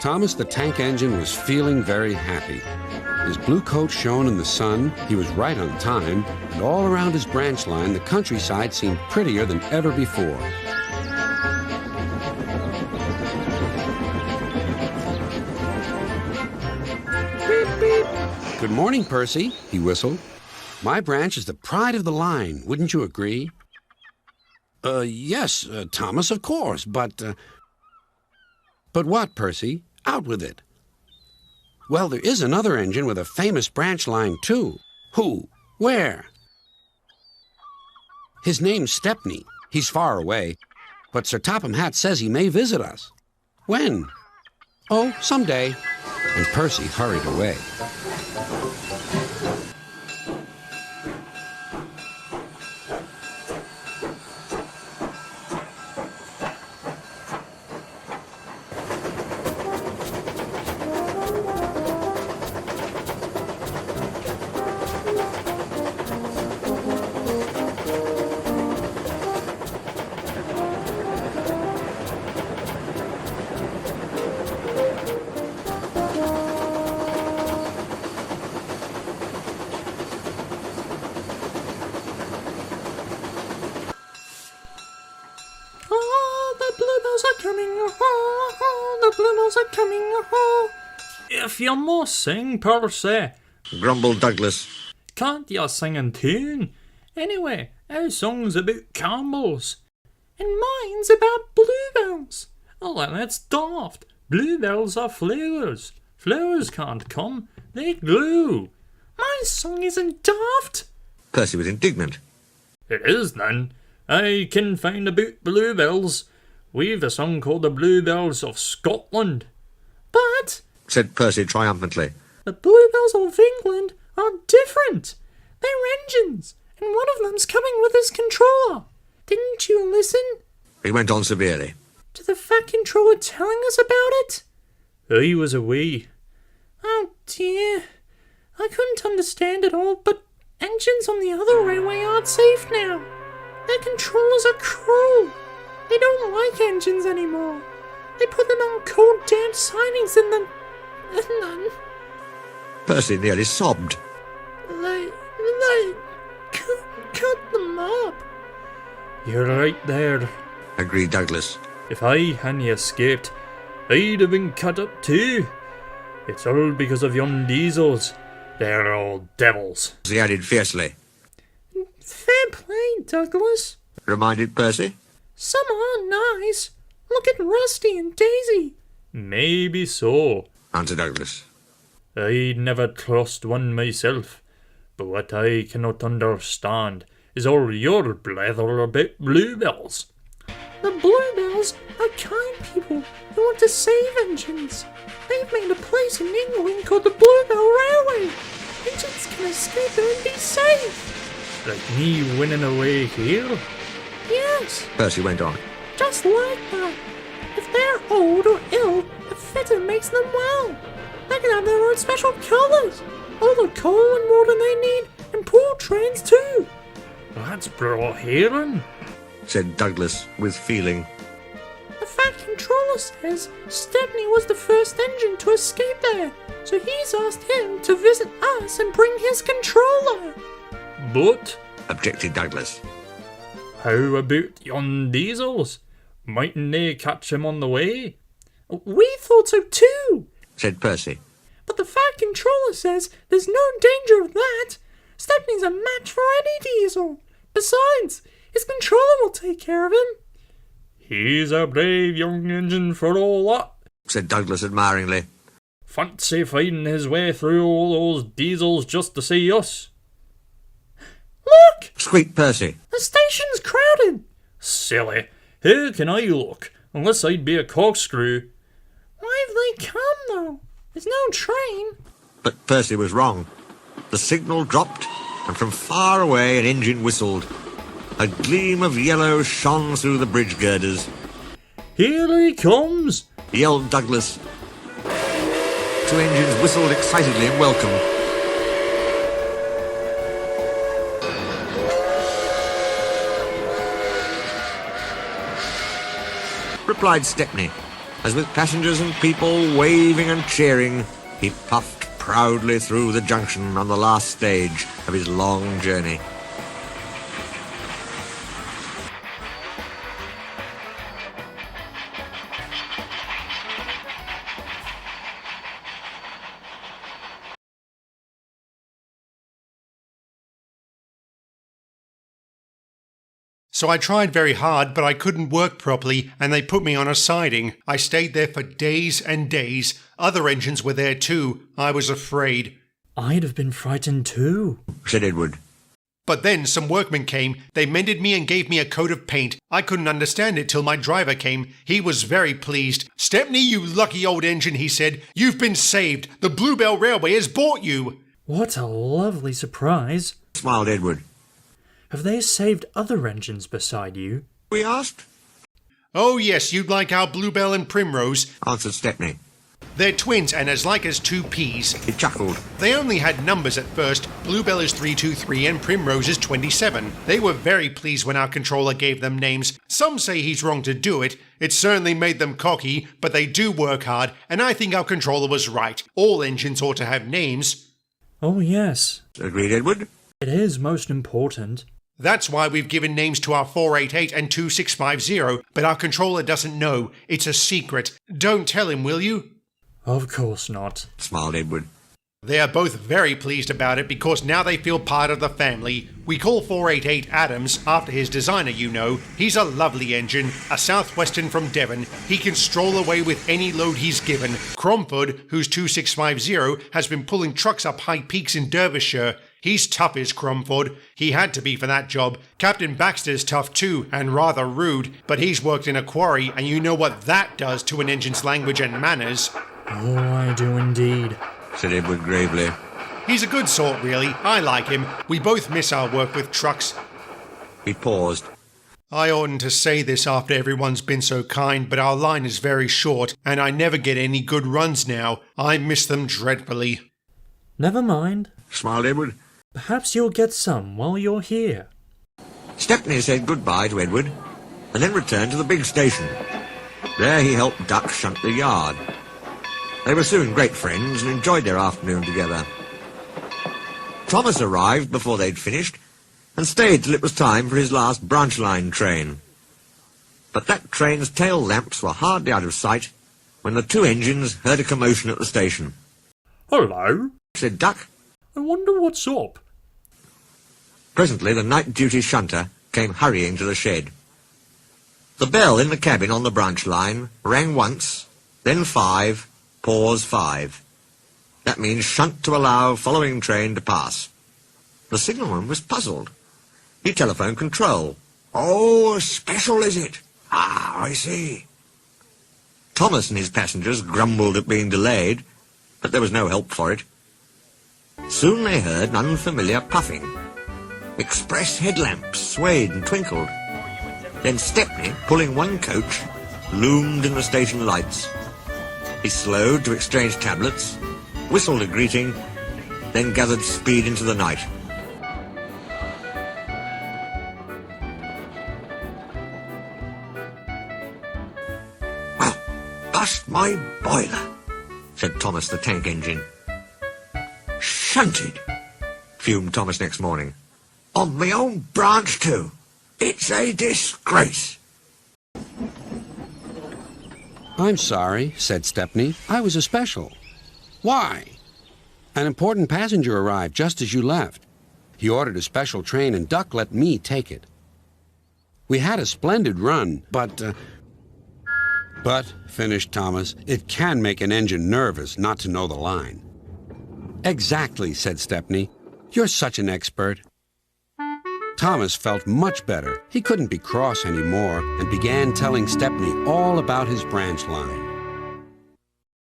Thomas the Tank Engine was feeling very happy. His blue coat shone in the sun, he was right on time, and all around his branch line, the countryside seemed prettier than ever before. Beep, beep. Good morning, Percy, he whistled. My branch is the pride of the line, wouldn't you agree? Yes, Thomas, of course, but what, Percy? Out with it. Well, there is another engine with a famous branch line, too. Who? Where? His name's Stepney. He's far away, but Sir Topham Hatt says he may visit us. When? Oh, someday. And Percy hurried away. The bluebells are coming, oh. If you must sing, Percy, grumbled Douglas, can't you sing in tune? Anyway, our song's about Campbells, and mine's about bluebells. Oh, then it's daft. Bluebells are flowers. Flowers can't come, they glue. My song isn't daft. Percy was indignant. It is, then. I can find about bluebells. We've a song called the Bluebells of Scotland. But, said Percy triumphantly, the Bluebells of England are different. They're engines, and one of them's coming with his controller. Didn't you listen? He went on severely, to the fat controller telling us about it? I was away. Oh dear. I couldn't understand it all, but engines on the other railway aren't safe now. Their controllers are cruel. They don't like engines anymore. They put them on cold, damp sidings and then... Percy nearly sobbed. They cut them up. You're right there, agreed Douglas. If I hadn't escaped, I'd have been cut up too. It's all because of yon diesels. They're all devils, he added fiercely. Fair play, Douglas, reminded Percy. Some are nice. Look at Rusty and Daisy. Maybe so, answered Douglas. I'd never trust one myself, but what I cannot understand is all your blather about bluebells. The bluebells are kind people who want to save engines. They've made a place in England called the Bluebell Railway. Engines can escape there and be safe. Like me winning away here? Yes, Percy went on. just like that. If they're old or ill, a fitter makes them well. They can have their own special colours, all the coal and water they need, and pool trains too. That's brought hearing, said Douglas with feeling. The fat controller says Stepney was the first engine to escape there, so he's asked him to visit us and bring his controller. But, objected Douglas, how about yon diesels? Mightn't they catch him on the way? We thought so too, said Percy. but the fat controller says there's no danger of that. Stepney's a match for any diesel. Besides, his controller will take care of him. He's a brave young engine for all that, said Douglas admiringly. Fancy finding his way through all those diesels just to see us. Look! Squeaked Percy. The station's crowded. Silly. How can I look, unless I'd be a corkscrew? Why have they come, though? There's no train. But Percy was wrong. The signal dropped, and from far away an engine whistled. A gleam of yellow shone through the bridge girders. Here he comes, yelled Douglas. Two engines whistled excitedly in welcome. Replied Stepney. as with passengers and people waving and cheering, he puffed proudly through the junction on the last stage of his long journey. So I tried very hard, but I couldn't work properly, and they put me on a siding. I stayed there for days and days. Other engines were there too. I was afraid. I'd have been frightened too, said Edward. But then some workmen came. They mended me and gave me a coat of paint. I couldn't understand it till my driver came. He was very pleased. "Stepney, you lucky old engine," he said. "You've been saved. The Bluebell Railway has bought you." What a lovely surprise. Smiled Edward. Have they saved other engines beside you? We asked. "Oh yes, you'd like our Bluebell and Primrose," Answered Stepney. "They're twins and as like as two peas." He chuckled. They only had numbers at first. Bluebell is 323 and Primrose is 27. They were very pleased when our controller gave them names. Some say he's wrong to do it. It certainly made them cocky, but they do work hard, and I think our controller was right. All engines ought to have names. Oh yes, Agreed Edward. it is most important. That's why we've given names to our 488 and 2650, but our controller doesn't know. It's a secret. Don't tell him, will you? Of course not. Smiled Edward. They are both very pleased about it because now they feel part of the family. We call 488 Adams after his designer, you know. He's a lovely engine, a southwestern from Devon. He can stroll away with any load he's given. Cromford, who's 2650, has been pulling trucks up high peaks in Derbyshire. He's tough, is Cromford. He had to be for that job. Captain Baxter's tough too, and rather rude, but he's worked in a quarry, and you know what that does to an engine's language and manners. Oh, I do indeed, said Edward gravely. He's a good sort, really. I like him. We both miss our work with trucks. He paused. I oughtn't to say this after everyone's been so kind, but our line is very short, and I never get any good runs now. I miss them dreadfully. Never mind. Smiled Edward. Perhaps you'll get some while you're here. Stepney said goodbye to Edward, and then returned to the big station. There he helped Duck shunt the yard. They were soon great friends and enjoyed their afternoon together. Thomas arrived before they'd finished, and stayed till it was time for his last branch line train. But that train's tail lamps were hardly out of sight when the two engines heard a commotion at the station. Hello, Said Duck. I wonder what's up. Presently the night duty shunter came hurrying to the shed. The bell in the cabin on the branch line rang once, then 5, pause 5. That means shunt to allow following train to pass. The signalman was puzzled. He telephoned control. "Oh, special is it? Ah, I see." Thomas and his passengers grumbled at being delayed, but there was no help for it. Soon they heard an unfamiliar puffing. Express headlamps swayed and twinkled. Then Stepney, pulling one coach, loomed in the station lights. He slowed to exchange tablets, whistled a greeting, then gathered speed into the night. "Well, bust my boiler," said Thomas the tank engine. "Shunted," fumed Thomas next morning. "On my own branch too. It's a disgrace." I'm sorry, said Stepney. I was a special. Why? An important passenger arrived just as you left. He ordered a special train and Duck let me take it. We had a splendid run, but, finished Thomas, it can make an engine nervous not to know the line. Exactly, said Stepney. You're such an expert. Thomas felt much better. He couldn't be cross anymore and began telling Stepney all about his branch line.